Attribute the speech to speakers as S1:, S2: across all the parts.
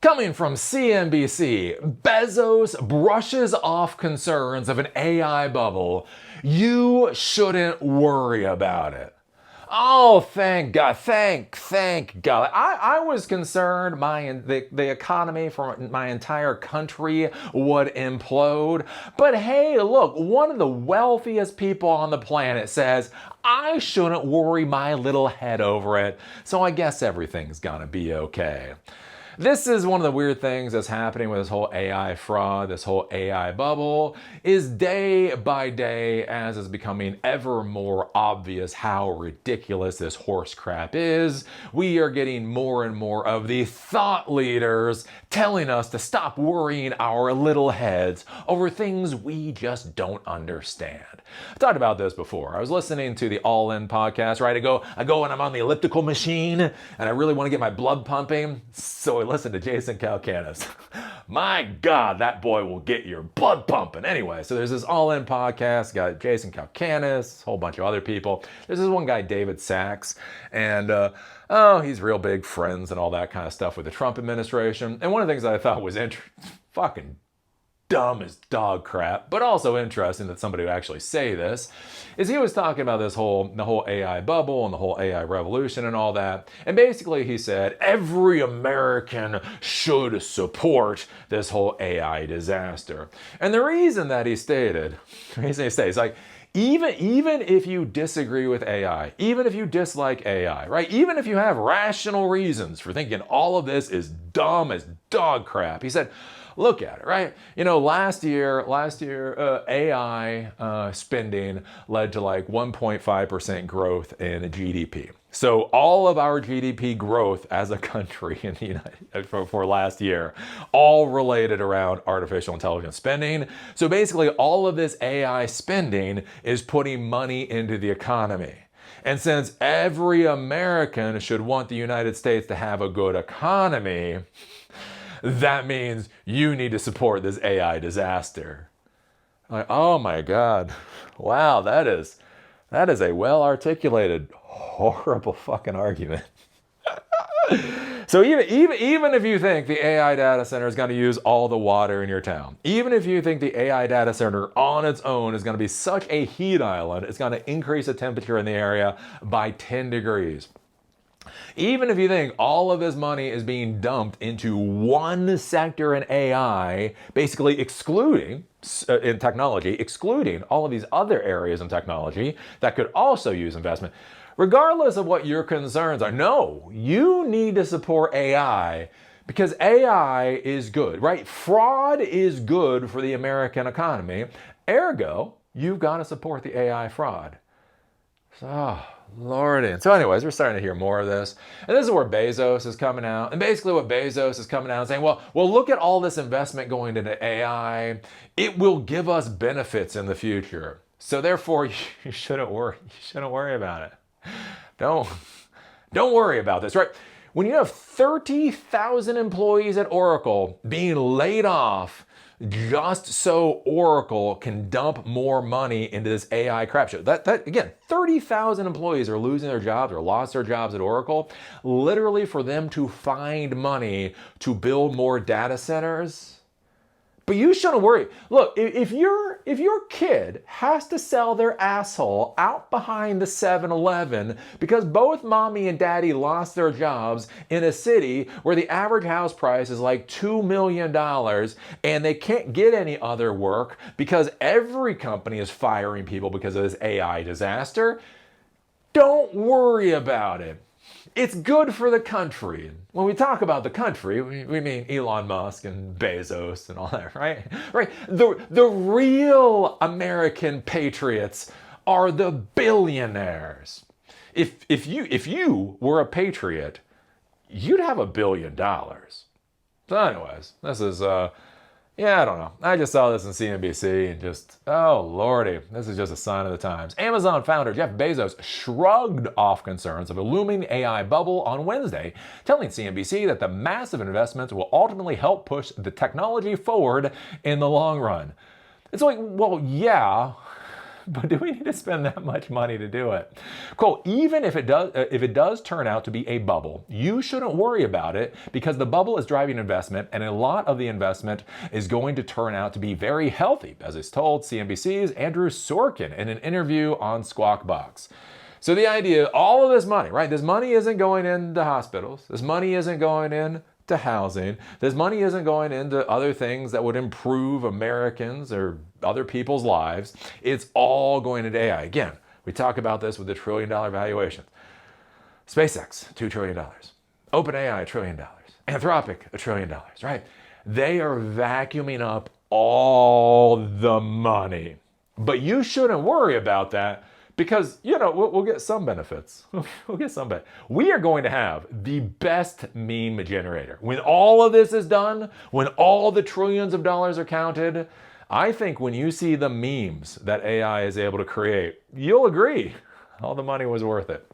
S1: Coming from CNBC, Bezos brushes off concerns of an AI bubble. You shouldn't worry about it. Oh, thank God. Thank God. I was concerned the economy for my entire country would implode. But hey, look, one of the wealthiest people on the planet says, I shouldn't worry my little head over it. So I guess everything's gonna be okay. This is one of the weird things that's happening with this whole AI fraud, this whole AI bubble, is day by day as it's becoming ever more obvious how ridiculous this horse crap is, we are getting more and more of the thought leaders telling us to stop worrying our little heads over things we just don't understand. I talked about this before. I was listening to the All In podcast, right? I go and I'm on the elliptical machine and I really want to get my blood pumping. So I listen to Jason Calacanis. My God, that boy will get your blood pumping. Anyway, so there's this All In podcast, got Jason Calacanis, a whole bunch of other people. There's this one guy, David Sachs, and he's real big friends and all that kind of stuff with the Trump administration. And one of the things that I thought was fucking dumb as dog crap, but also interesting that somebody would actually say this, is he was talking about the whole AI bubble and the whole AI revolution and all that. And basically he said every American should support this whole AI disaster. And the reason that he stated, like, even if you disagree with AI, even if you dislike AI, right? Even if you have rational reasons for thinking all of this is dumb as dog crap, he said, look at it, right? You know, last year, AI spending led to like 1.5% growth in GDP. So all of our GDP growth as a country in the United for last year, all related around artificial intelligence spending. So basically, all of this AI spending is putting money into the economy. And since every American should want the United States to have a good economy, that means you need to support this AI disaster. Like, oh my God. Wow, that is a well-articulated, horrible fucking argument. So even if you think the AI data center is going to use all the water in your town, even if you think the AI data center on its own is going to be such a heat island, it's going to increase the temperature in the area by 10 degrees. Even if you think all of this money is being dumped into one sector in AI, basically excluding in technology, excluding all of these other areas in technology that could also use investment, regardless of what your concerns are, no, you need to support AI because AI is good, right? Fraud is good for the American economy. Ergo, you've got to support the AI fraud. So, Lordy. And so anyways, we're starting to hear more of this. And this is where Bezos is coming out. And basically what Bezos is coming out and saying, well, look at all this investment going into AI. It will give us benefits in the future. So therefore, you shouldn't worry. You shouldn't worry about it. Don't worry about this, right? When you have 30,000 employees at Oracle being laid off just so Oracle can dump more money into this AI crap show. That again, 30,000 employees are losing their jobs or lost their jobs at Oracle, literally for them to find money to build more data centers. But you shouldn't worry. Look, if your kid has to sell their asshole out behind the 7-Eleven because both mommy and daddy lost their jobs in a city where the average house price is like $2 million and they can't get any other work because every company is firing people because of this AI disaster, don't worry about it. It's good for the country. When we talk about the country, we mean Elon Musk and Bezos and all that, right? Right. The real American patriots are the billionaires. If you were a patriot, you'd have $1 billion. So anyways, this is I don't know. I just saw this on CNBC and just, oh lordy, this is just a sign of the times. Amazon founder Jeff Bezos shrugged off concerns of a looming AI bubble on Wednesday, telling CNBC that the massive investments will ultimately help push the technology forward in the long run. It's like, well, yeah, But do we need to spend that much money to do it? Quote, even if it does turn out to be a bubble, you shouldn't worry about it because the bubble is driving investment and a lot of the investment is going to turn out to be very healthy, as is told CNBC's Andrew Sorkin in an interview on Squawk Box. So the idea, all of this money, right? This money isn't going into hospitals. This money isn't going in to housing. This money isn't going into other things that would improve Americans or other people's lives. It's all going into AI. Again, we talk about this with the $1 trillion valuations. SpaceX, $2 trillion. OpenAI, $1 trillion. Anthropic, $1 trillion, right? They are vacuuming up all the money. But you shouldn't worry about that because, we'll get some benefits. We'll get some benefits. We are going to have the best meme generator. When all of this is done, when all the trillions of dollars are counted, I think when you see the memes that AI is able to create, you'll agree all the money was worth it.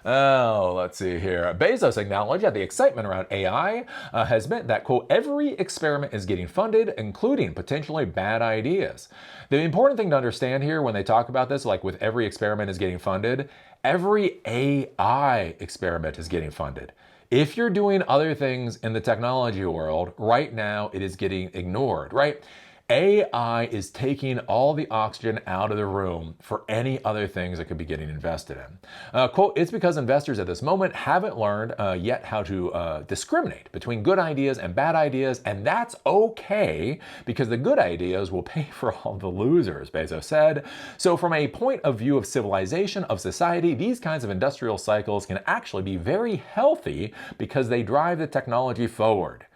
S1: Oh, let's see here. Bezos acknowledged that the excitement around AI has meant that, quote, every experiment is getting funded, including potentially bad ideas. The important thing to understand here when they talk about this, like with every experiment is getting funded, every AI experiment is getting funded. If you're doing other things in the technology world, right now it is getting ignored, right? AI is taking all the oxygen out of the room for any other things that could be getting invested in. Quote, it's because investors at this moment haven't learned yet how to discriminate between good ideas and bad ideas, and that's okay because the good ideas will pay for all the losers, Bezos said. So from a point of view of civilization, of society, these kinds of industrial cycles can actually be very healthy because they drive the technology forward.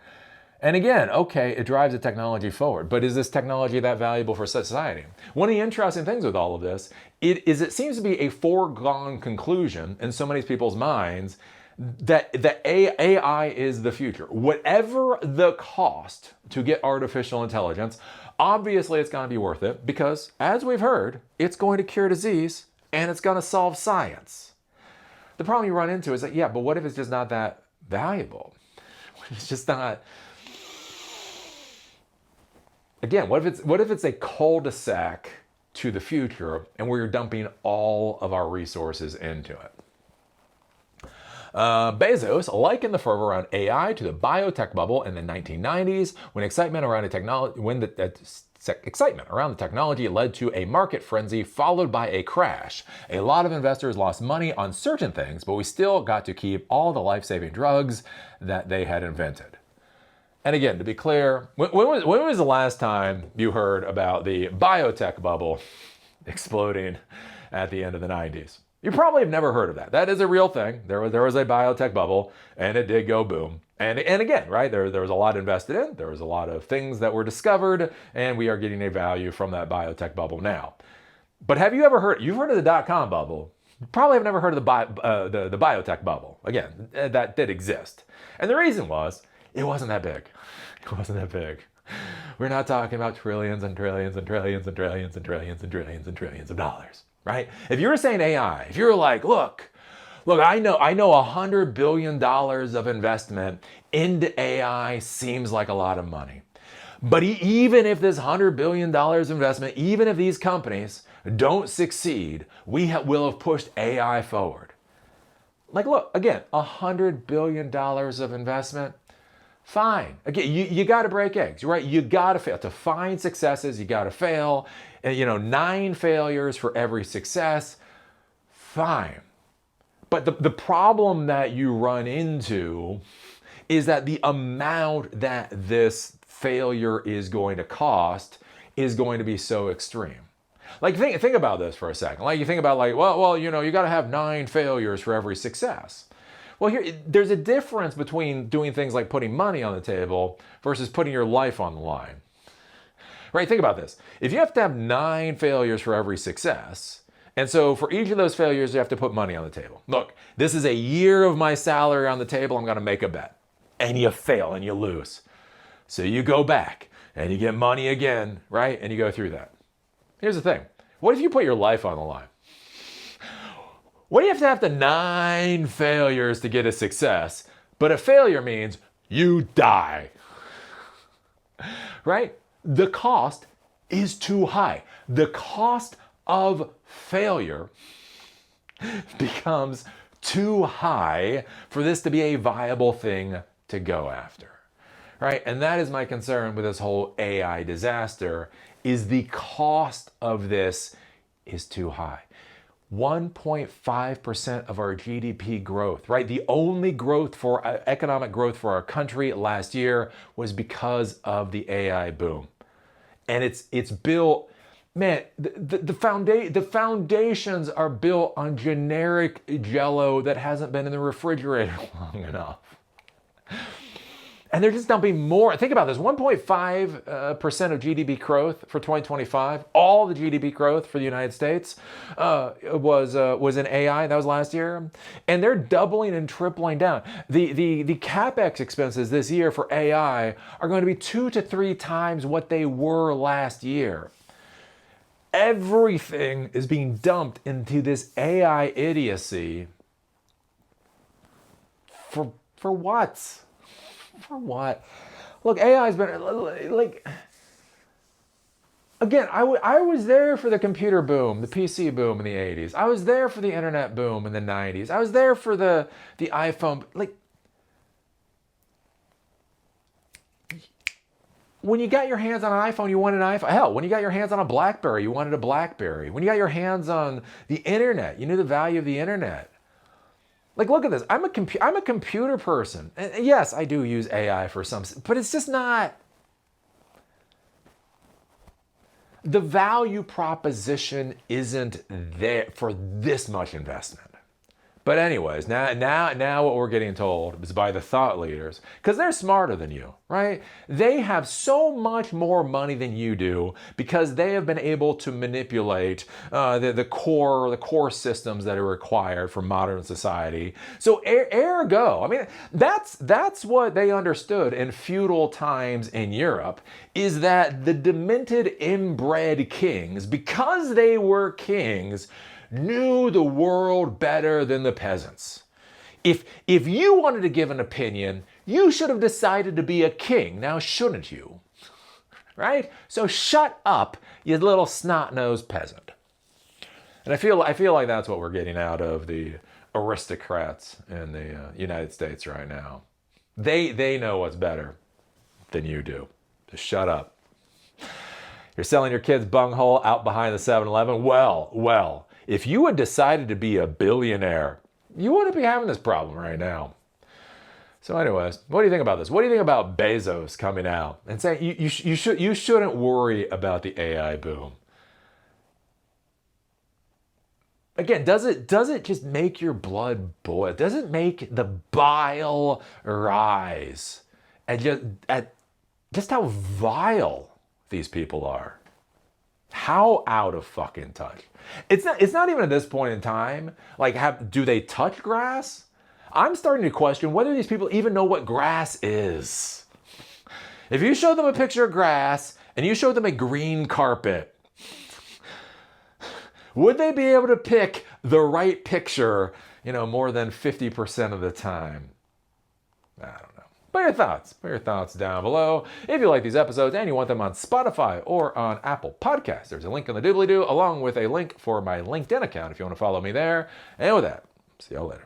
S1: And again, okay, it drives the technology forward, but is this technology that valuable for society? One of the interesting things with all of this it seems to be a foregone conclusion in so many people's minds that AI is the future. Whatever the cost to get artificial intelligence, obviously it's going to be worth it because, as we've heard, it's going to cure disease and it's going to solve science. The problem you run into is that, but what if it's just not that valuable? It's just not... Again, what if it's a cul-de-sac to the future and we're dumping all of our resources into it? Bezos likened the fervor around AI to the biotech bubble in the 1990s when excitement around the technology led to a market frenzy followed by a crash. A lot of investors lost money on certain things, but we still got to keep all the life-saving drugs that they had invented. And again, to be clear, when was the last time you heard about the biotech bubble exploding at the end of the 90s? You probably have never heard of that. That is a real thing. There was a biotech bubble, and it did go boom. And again, right, there was a lot invested in. There was a lot of things that were discovered, and we are getting a value from that biotech bubble now. But have you ever heard? You've heard of the dot-com bubble. You probably have never heard of the biotech bubble. Again, that did exist. And the reason was, it wasn't that big. It wasn't that big. We're not talking about trillions and trillions and trillions and trillions and trillions and trillions and trillions of dollars, right? If you were saying AI, if you were like, look, I know $100 billion of investment into AI seems like a lot of money. But even if this $100 billion investment, even if these companies don't succeed, will have pushed AI forward. Like, look, again, $100 billion of investment. Fine. Again, you got to break eggs, right? You got to fail. To find successes, you got to fail. And, 9 failures for every success. Fine. But the problem that you run into is that the amount that this failure is going to cost is going to be so extreme. Like, think about this for a second. Like, you think about you got to have 9 failures for every success. Well, there's a difference between doing things like putting money on the table versus putting your life on the line. Right? Think about this. If you have to have 9 failures for every success, and so for each of those failures, you have to put money on the table. Look, this is a year of my salary on the table. I'm going to make a bet. And you fail and you lose. So you go back and you get money again, right? And you go through that. Here's the thing. What if you put your life on the line? What do you have the 9 failures to get a success? But a failure means you die, right? The cost is too high. The cost of failure becomes too high for this to be a viable thing to go after, right? And that is my concern with this whole AI disaster, is the cost of this is too high. 1.5% of our GDP growth, right? The only growth for economic growth for our country last year was because of the AI boom. And it's built, man, the foundations are built on generic Jell-O that hasn't been in the refrigerator long enough. And they're just dumping more. Think about this, 1.5% of GDP growth for 2025. All the GDP growth for the United States was in AI. That was last year. And they're doubling and tripling down. The CapEx expenses this year for AI are going to be 2 to 3 times what they were last year. Everything is being dumped into this AI idiocy. For what? For what? Look, AI's been like, again, I was there for the computer boom, the PC boom in the 80s. I was there for the internet boom in the 90s. I was there for the iPhone. Like, when you got your hands on an iPhone, you wanted an iPhone. Hell, when you got your hands on a BlackBerry, you wanted a BlackBerry. When you got your hands on the internet, you knew the value of the internet. Like, look at this. I'm a computer person. And yes, I do use AI for some, but it's just not. The value proposition isn't there for this much investment. But anyways, now what we're getting told is by the thought leaders, because they're smarter than you, right? They have so much more money than you do because they have been able to manipulate the core systems that are required for modern society. So ergo, I mean, that's what they understood in feudal times in Europe, is that the demented inbred kings, because they were kings, knew the world better than the peasants. If you wanted to give an opinion, you should have decided to be a king, now shouldn't you? Right? So shut up, you little snot-nosed peasant. And I feel like that's what we're getting out of the aristocrats in the United States right now. They know what's better than you do. Just shut up. You're selling your kids bunghole out behind the 7-Eleven? Well. If you had decided to be a billionaire, you wouldn't be having this problem right now. So anyways, what do you think about this? What do you think about Bezos coming out and saying you shouldn't worry about the AI boom? Again, does it just make your blood boil? Does it make the bile rise at just how vile these people are? How out of fucking touch. It's not even at this point in time, like, do they touch grass? I'm starting to question whether these people even know what grass is. If you show them a picture of grass and you show them a green carpet, would they be able to pick the right picture, more than 50% of the time? I don't know. Put your thoughts down below. If you like these episodes and you want them on Spotify or on Apple Podcasts, there's a link in the doobly-doo, along with a link for my LinkedIn account if you want to follow me there. And with that, see y'all later.